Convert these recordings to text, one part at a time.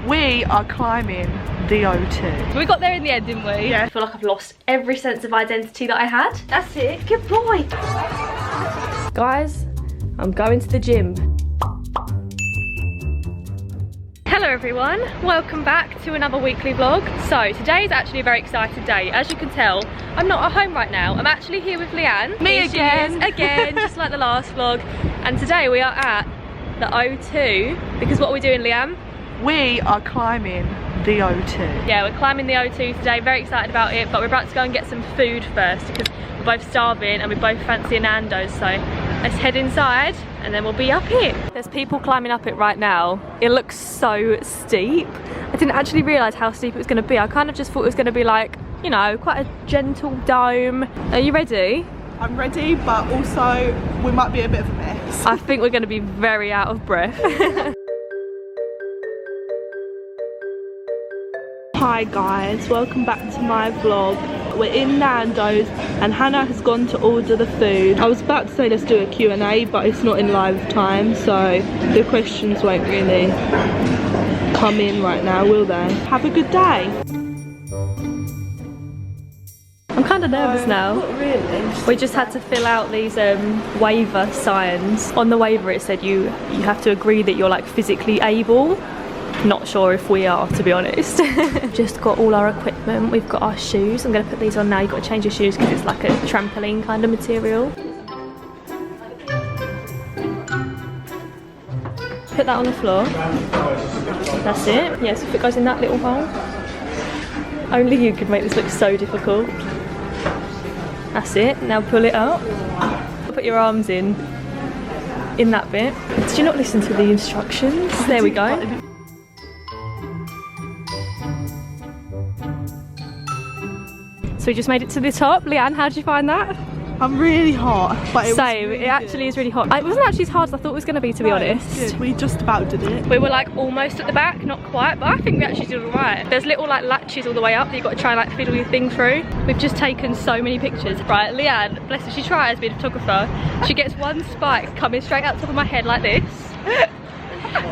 We are climbing the O2. We got there in the end, didn't we? Yeah. I feel like I've lost every sense of identity that I had. That's it. Good boy. Guys, I'm going to the gym. Hello everyone, welcome back to another weekly vlog. So today is actually a very exciting day. As you can tell, I'm not at home right now. I'm actually here with Leanne. Me again. Again, just like the last vlog. And today we are at the O2 because what are we doing, Leanne? We are climbing the O2. Yeah, we're climbing the O2 today, very excited about it, but we're about to go and get some food first because we're both starving and we both fancy a Nando's, so let's head inside and then we'll be up here. There's people climbing up it right now. It looks so steep. I didn't actually realise how steep it was going to be. I kind of just thought it was going to be like, you know, quite a gentle dome. Are you ready? I'm ready, but also we might be a bit of a mess. I think we're going to be very out of breath. Hi guys, welcome back to my vlog. We're in Nando's and Hannah has gone to order the food. I was about to say let's do a Q&A, but it's not in live time, so the questions won't really come in right now, will they? Have a good day. I'm kind of nervous now. Not really. We just had to fill out these waiver signs. On the waiver it said you have to agree that you're like physically able. Not sure if we are, to be honest. Just got all our equipment. We've got our shoes. I'm going to put these on now. You've got to change your shoes because it's like a trampoline kind of material. Put that on the floor. That's it. Yes, if it goes in that little hole. Only you could make this look so difficult. That's it. Now pull it up. Put your arms in that bit. Did you not listen to the instructions? There we go. So we just made it to the top. Leanne, how did you find that? I'm really hot, but Same, really it actually is really hot. It wasn't actually as hard as I thought it was going to be, to be honest. Good. We just about did it. We were like almost at the back, not quite, but I think we actually did alright. There's little like latches all the way up that you've got to try and like fiddle your thing through. We've just taken so many pictures. Right, Leanne, bless her, she tries being a photographer. She gets one spike coming straight out the top of my head like this.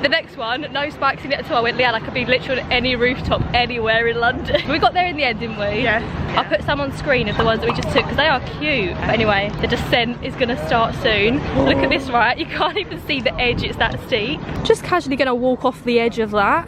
The next one, no spikes in it at all. I went, Leanne, I could be literally on any rooftop anywhere in London. We got there in the end, didn't we? Yeah. I'll put some on screen of the ones that we just took because they are cute. But anyway, the descent is going to start soon. Look at this, right? You can't even see the edge, it's that steep. Just casually going to walk off the edge of that.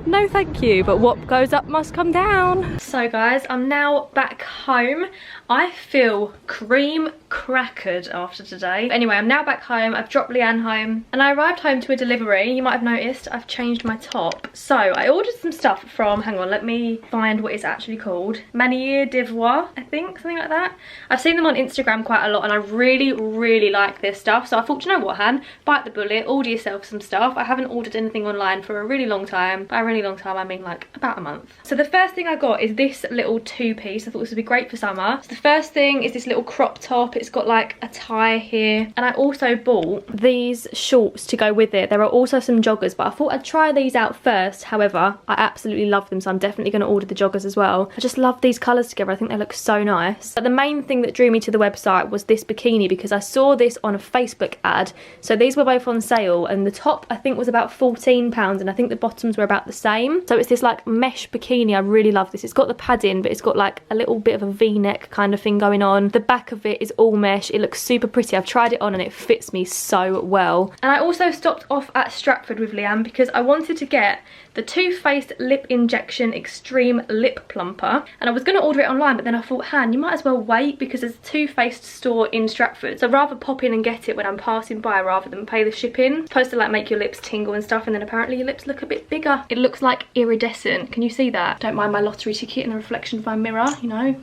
No thank you, but what goes up must come down. So guys, I'm now back home. I feel cream crackered after today. Anyway, I'm now back home. I've dropped Leanne home and I arrived home to a delivery. You might have noticed I've changed my top. So I ordered some stuff from, hang on, let me find what it's actually called. Manière d'Ivoire, I think, something like that. I've seen them on Instagram quite a lot and I really like this stuff. So I thought, you know what, Han, bite the bullet, order yourself some stuff. I haven't ordered anything online for a really long time. By a really long time, I mean like about a month. So the first thing I got is this little two-piece. I thought this would be great for summer. So the first thing is this little crop top. It's got like a tie here. And I also bought these shorts to go with it. There are also some joggers, but I thought I'd try these out first. However, I absolutely love them, so I'm definitely going to order the joggers as well. I just love these colours together. I think they look so nice. But the main thing that drew me to the website was this bikini because I saw this on a Facebook ad. So these were both on sale and the top I think was about £14 and I think the bottoms were about the same. So it's this like mesh bikini. I really love this. It's got the padding, but it's got like a little bit of a V-neck kind of thing going on. The back of it is all mesh. It looks super pretty. I've tried it on and it fits me so well. And I also stopped off at Stratford with Leanne because I wanted to get the Too Faced Lip Injection Extreme Lip Plumper. And I was going to order it online, but then I thought, Han, you might as well wait because there's a Too Faced store in Stratford. So I'd rather pop in and get it when I'm passing by rather than pay the shipping. It's supposed to like make your lips tingle and stuff, and then apparently your lips look a bit bigger. It looks like iridescent. Can you see that? Don't mind my lottery ticket in the reflection of my mirror, you know.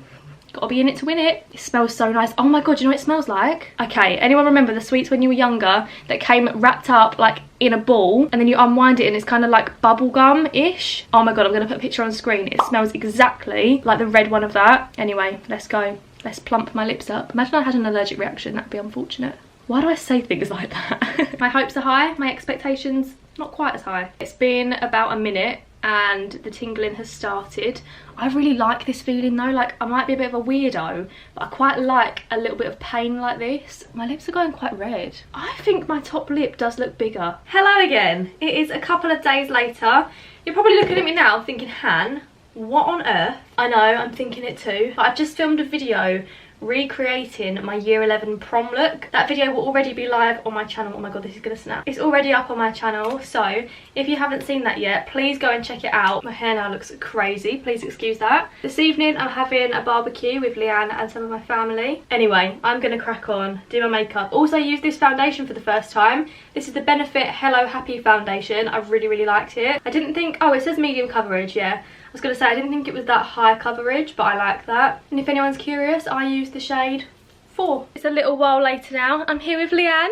Gotta be in it to win it. It smells so nice. Oh my god, you know what it smells like? Okay, anyone remember the sweets when you were younger that came wrapped up like in a ball and then you unwind it and it's kind of like bubblegum-ish? Oh my god, I'm gonna put a picture on screen. It smells exactly like the red one of that. Anyway, let's go. Let's plump my lips up. Imagine I had an allergic reaction, that'd be unfortunate. Why do I say things like that? My hopes are high, my expectations not quite as high. It's been about a minute and the tingling has started. I really like this feeling though. Like, I might be a bit of a weirdo, but I quite like a little bit of pain like this. My lips are going quite red. I think my top lip does look bigger. Hello again. It is a couple of days later. You're probably looking at me now thinking, Han, what on earth? I know, I'm thinking it too. But I've just filmed a video recreating my year 11 prom look. That video will already be live on my channel. Oh my god, this is gonna snap. It's already up on my channel, so if you haven't seen that yet, please go and check it out. My hair now looks crazy, please excuse that. This evening I'm having a barbecue with Leanne and some of my family. Anyway, I'm gonna crack on, do my makeup. Also use this foundation for the first time. This is the Benefit Hello Happy foundation. I really liked it. I didn't think, oh, it says medium coverage, yeah. I was going to say, I didn't think it was that high coverage, but I like that. And if anyone's curious, I use the shade 4. It's a little while later now. I'm here with Leanne.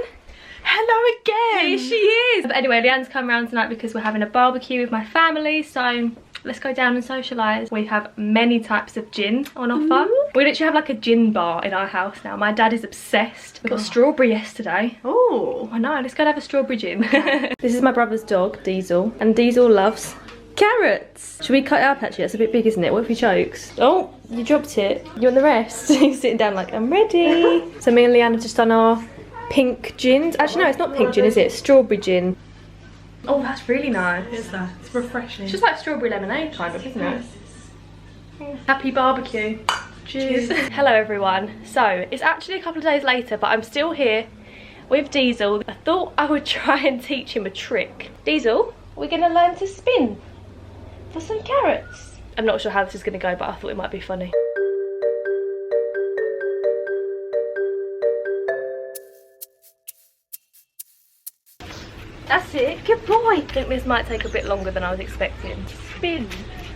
Hello again. Here she is. But anyway, Leanne's come around tonight because we're having a barbecue with my family, so let's go down and socialise. We have many types of gin on offer. We literally have like a gin bar in our house now. My dad is obsessed. We got strawberry yesterday. Oh, I know, let's go and have a strawberry gin. This is my brother's dog, Diesel, and Diesel loves carrots. Should we cut it up actually? That's a bit big, isn't it? What if he chokes? Oh, you dropped it. You want the rest? He's sitting down like, I'm ready. So me and Leanne have just done our pink gin. Actually, no, it's not pink gin, is it? It's strawberry gin. Oh, that's really nice. It's that. It's refreshing. It's just like strawberry lemonade kind of, isn't it? Happy barbecue. Cheers. Hello everyone. So, it's actually a couple of days later, but I'm still here with Diesel. I thought I would try and teach him a trick. Diesel, we're gonna learn to spin for some carrots. I'm not sure how this is going to go, but I thought it might be funny. That's it. Good boy. I think this might take a bit longer than I was expecting. Spin.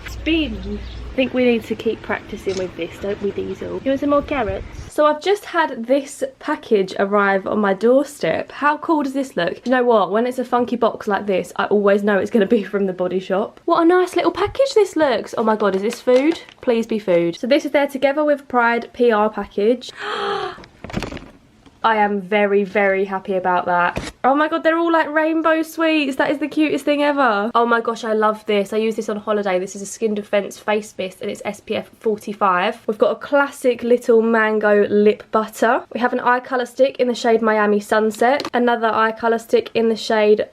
Spin. I think we need to keep practicing with this, don't we, Diesel? You want some more carrots? So I've just had this package arrive on my doorstep. How cool does this look? You know what? When it's a funky box like this, I always know it's going to be from the Body Shop. What a nice little package this looks. Oh my god, is this food? Please be food. So this is their Together with Pride PR package. I am very happy about that. Oh my god, they're all like rainbow sweets. That is the cutest thing ever. Oh my gosh, I love this. I use this on holiday. This is a Skin Defense face mist and it's SPF 45. We've got a classic little mango lip butter. We have an eye colour stick in the shade Miami Sunset. Another eye colour stick in the shade,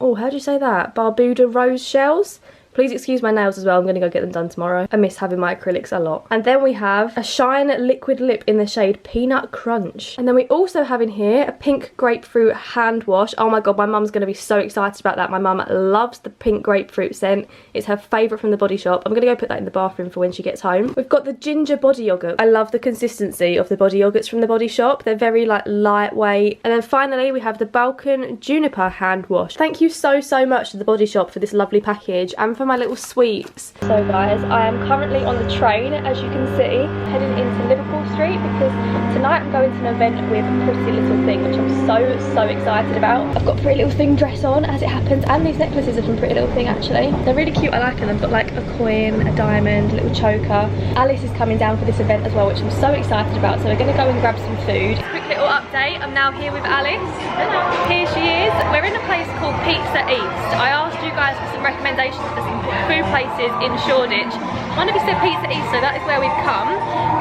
oh, how do you say that? Barbuda Rose Shells. Please excuse my nails as well, I'm going to go get them done tomorrow. I miss having my acrylics a lot. And then we have a Shine liquid lip in the shade Peanut Crunch. And then we also have in here a pink grapefruit hand wash. Oh my god, my mum's going to be so excited about that. My mum loves the pink grapefruit scent. It's her favourite from the Body Shop. I'm going to go put that in the bathroom for when she gets home. We've got the ginger body yogurt. I love the consistency of the body yogurts from the Body Shop. They're very like lightweight. And then finally we have the Balkan Juniper hand wash. Thank you so much to the Body Shop for this lovely package and for my little sweets. So guys, I am currently on the train, as you can see, heading into Liverpool Street because tonight I'm going to an event with Pretty Little Thing, which I'm so excited about. I've got Pretty Little Thing dress on as it happens, and these necklaces are from Pretty Little Thing actually. They're really cute, I like them. They've got like a coin, a diamond, a little choker. Alice is coming down for this event as well, which I'm so excited about, so we're going to go and grab some food. Quick little update, I'm now here with Alice. Hello. Here she is. We're in a place called Pizza East. I asked you guys for some recommendations for some food places in Shoreditch. One of you said Pizza East, so that is where we've come.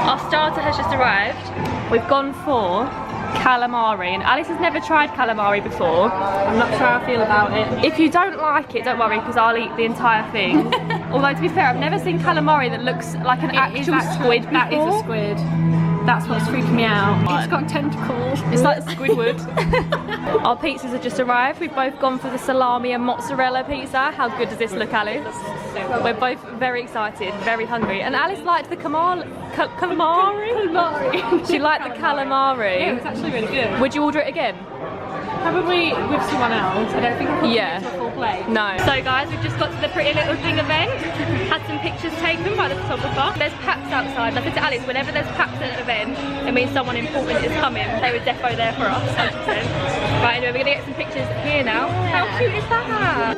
Our starter has just arrived. We've gone for calamari, and Alice has never tried calamari before. I'm not sure how I feel about it. If you don't like it, don't worry, because I'll eat the entire thing. Although to be fair, I've never seen calamari that looks like an actual squid before. That is a squid. That's what's freaking me out. It's got tentacles. It's like Squidward. Our pizzas have just arrived. We've both gone for the salami and mozzarella pizza. How good does this look, Alice? We're both very excited, very hungry. And Alice liked the calamari. She liked the calamari. Yeah, it's actually really good. Would you order it again? Probably with someone else. I don't think I can Yeah. get to a full plate. No. So guys, we've just got to the Pretty Little Thing event. Had some pictures taken by the photographer. There's paps outside. I said to Alice, whenever there's paps at an event, it means someone important is coming. They were defo there for us, 100%. Right, anyway, we're gonna get some pictures here now. How cute is that?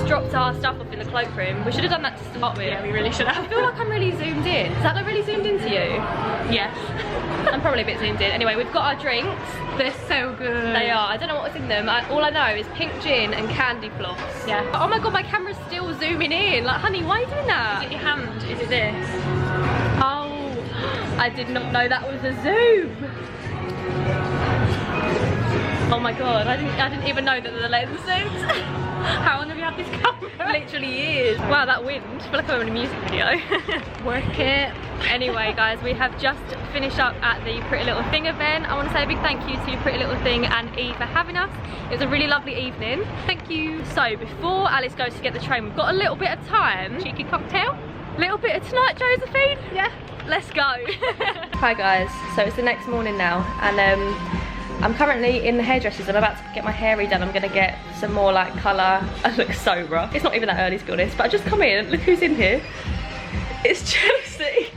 just dropped our stuff off in the cloakroom. We should have done that to start with. Yeah, we really should have. I feel like I'm really zoomed in. Does that look really zoomed into you? Yes. I'm probably a bit zoomed in. Anyway, we've got our drinks. They're so good. They are. I don't know what's in them. All I know is pink gin and candy floss. Yeah. Oh my god, my camera's still zooming in. Like, honey, why are you doing that? Is it your hand? Is it this? Oh, I did not know that was a zoom. Oh my god, I didn't even know that the lens zoomed. How long have you had this camera? Literally years. Wow, that wind. I feel like I'm in a music video. Work it. Anyway, guys, we have just finished up at the Pretty Little Thing event. I want to say a big thank you to Pretty Little Thing and E for having us. It was a really lovely evening. Thank you. So, before Alice goes to get the train, we've got a little bit of time. Cheeky cocktail. Little bit of tonight, Josephine? Yeah. Let's go. Hi guys, so it's the next morning now, and I'm currently in the hairdressers. I'm about to get my hair redone. I'm gonna get some more like colour. I look so rough. It's not even that early to be honest, but I just come in, look who's in here. It's Chelsea.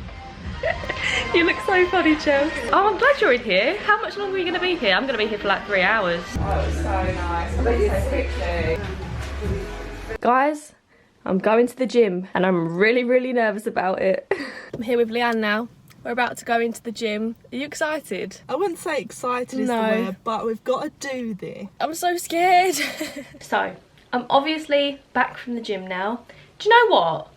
You look so funny, Chelsea. Oh, I'm glad you're in here. How much longer are you gonna be here? I'm gonna be here for like 3 hours. Oh, it was so nice. I bet you so quickly. Guys, I'm going to the gym and I'm really nervous about it. I'm here with Leanne now. We're about to go into the gym. Are you excited? I wouldn't say excited is the No. word, but we've got to do this. I'm so scared. So, I'm obviously back from the gym now. Do you know what?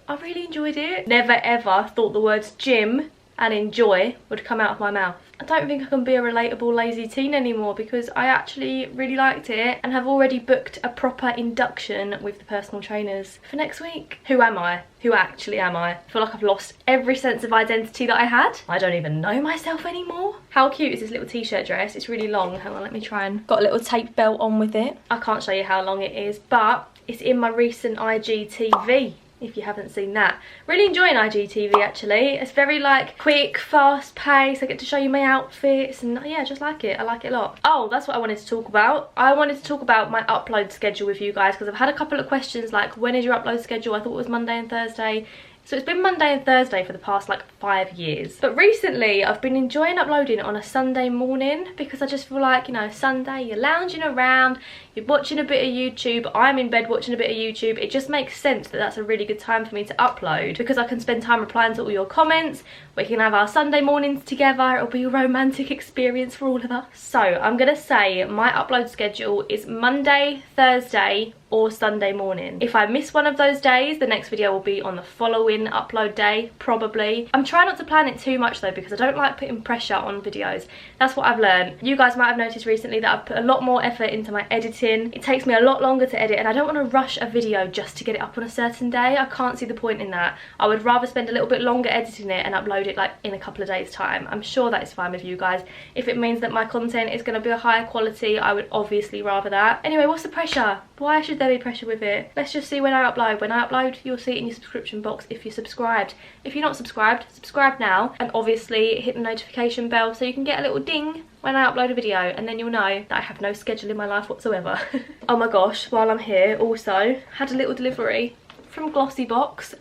I really enjoyed it. Never ever thought the words gym and enjoy would come out of my mouth. I don't think I can be a relatable lazy teen anymore because I actually really liked it and have already booked a proper induction with the personal trainers for next week. Who am I? Who actually am I? I feel like I've lost every sense of identity that I had. I don't even know myself anymore. How cute is this little t-shirt dress? It's really long. Hang on, let me try and... Got a little tape belt on with it. I can't show you how long it is, but it's in my recent IGTV. If you haven't seen that. Really enjoying IGTV actually. It's very like quick, fast paced. I get to show you my outfits and yeah, just like it. I like it a lot. Oh, that's what I wanted to talk about. I wanted to talk about my upload schedule with you guys because I've had a couple of questions like when is your upload schedule? I thought it was Monday and Thursday. So it's been Monday and Thursday for the past like 5 years. But recently I've been enjoying uploading on a Sunday morning because I just feel like, you know, Sunday you're lounging around, you're watching a bit of YouTube, I'm in bed watching a bit of YouTube. It just makes sense that that's a really good time for me to upload because I can spend time replying to all your comments. We can have our Sunday mornings together. It'll be a romantic experience for all of us. So I'm gonna say my upload schedule is Monday, Thursday or Sunday morning. If I miss one of those days, the next video will be on the following upload day, probably. I'm trying not to plan it too much though because I don't like putting pressure on videos. That's what I've learned. You guys might have noticed recently that I've put a lot more effort into my editing. It takes me a lot longer to edit and I don't want to rush a video just to get it up on a certain day. I can't see the point in that. I would rather spend a little bit longer editing it and upload it like in a couple of days time. I'm sure that is fine with you guys. If it means that my content is going to be a higher quality, I would obviously rather that. Anyway, what's the pressure? Why should there be pressure with it? Let's just see when I upload. When I upload, you'll see it in your subscription box if you're subscribed. If you're not subscribed, subscribe now and obviously hit the notification bell so you can get a little ding when I upload a video and then you'll know that I have no schedule in my life whatsoever. Oh my gosh, while I'm here, also had a little delivery from Glossybox.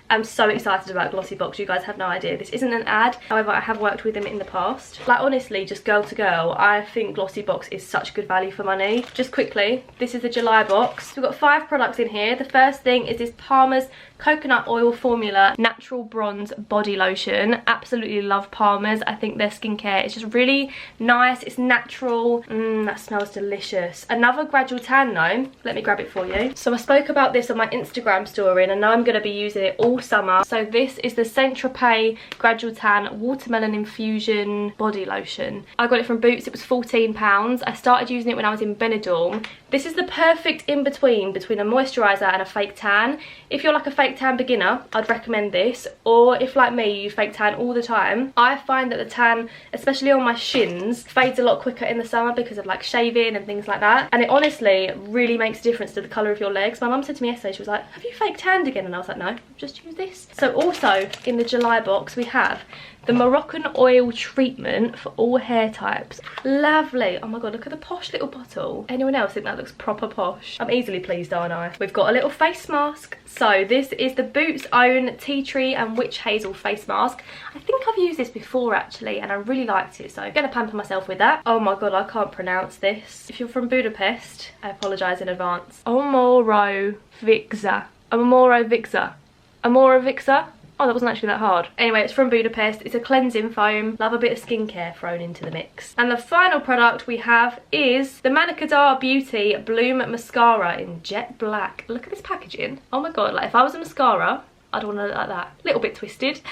I'm so excited about Glossybox, you guys have no idea. This isn't an ad, however I have worked with them in the past. Like honestly, just girl to girl, I think Glossybox is such good value for money. Just quickly, this is the July box. We've got 5 products in here. The first thing is this Palmer's Coconut Oil Formula Natural Bronze Body Lotion. Absolutely love Palmer's. I think their skincare is just really nice. It's natural. That smells delicious. Another Gradual Tan though. Let me grab it for you. So I spoke about this on my Instagram story and I know I'm going to be using it all summer. So this is the Saint Tropez Gradual Tan Watermelon Infusion Body Lotion. I got it from Boots. It was £14. I started using it when I was in Benidorm. This is the perfect in-between between a moisturiser and a fake tan. If you're like a fake tan beginner, I'd recommend this. Or if like me, you fake tan all the time, I find that the tan, especially on my shins, fades a lot quicker in the summer because of like shaving and things like that. And it honestly really makes a difference to the colour of your legs. My mum said to me yesterday, she was like, have you fake tanned again? And I was like, but no, just use this. So also in the July box we have the Moroccan oil treatment for all hair types. Lovely. Oh my god, look at the posh little bottle. Anyone else think that looks proper posh? I'm easily pleased, aren't I? We've got a little face mask. So this is the Boots Own Tea Tree and Witch Hazel face mask. I think I've used this before actually and I really liked it, so I'm gonna pamper myself with that. Oh my god, I can't pronounce this. If you're from Budapest, I apologise in advance. Amorovixa. Amorovixa. Oh, that wasn't actually that hard. Anyway, it's from Budapest. It's a cleansing foam. Love a bit of skincare thrown into the mix. And the final product we have is the Manicadar Beauty Bloom Mascara in jet black. Look at this packaging. Oh my god, like if I was a mascara, I'd want to look like that. Little bit twisted.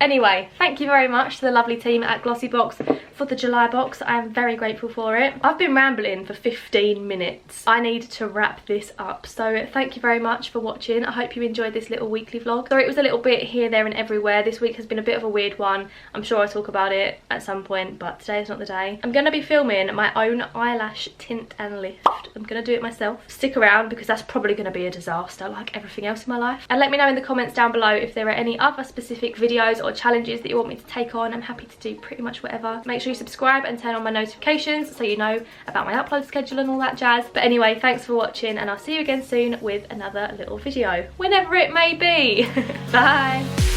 Anyway, thank you very much to the lovely team at Glossybox for the July box. I am very grateful for it. I've been rambling for 15 minutes. I need to wrap this up. So thank you very much for watching. I hope you enjoyed this little weekly vlog. Sorry it was a little bit here, there and everywhere. This week has been a bit of a weird one. I'm sure I'll talk about it at some point, but today is not the day. I'm going to be filming my own eyelash tint and lift. I'm going to do it myself. Stick around because that's probably going to be a disaster like everything else in my life. And let me know in the comments down below if there are any other specific videos or challenges that you want me to take on. I'm happy to do pretty much whatever. Make sure you subscribe and turn on my notifications so you know about my upload schedule and all that jazz. But anyway, thanks for watching and I'll see you again soon with another little video, whenever it may be. Bye.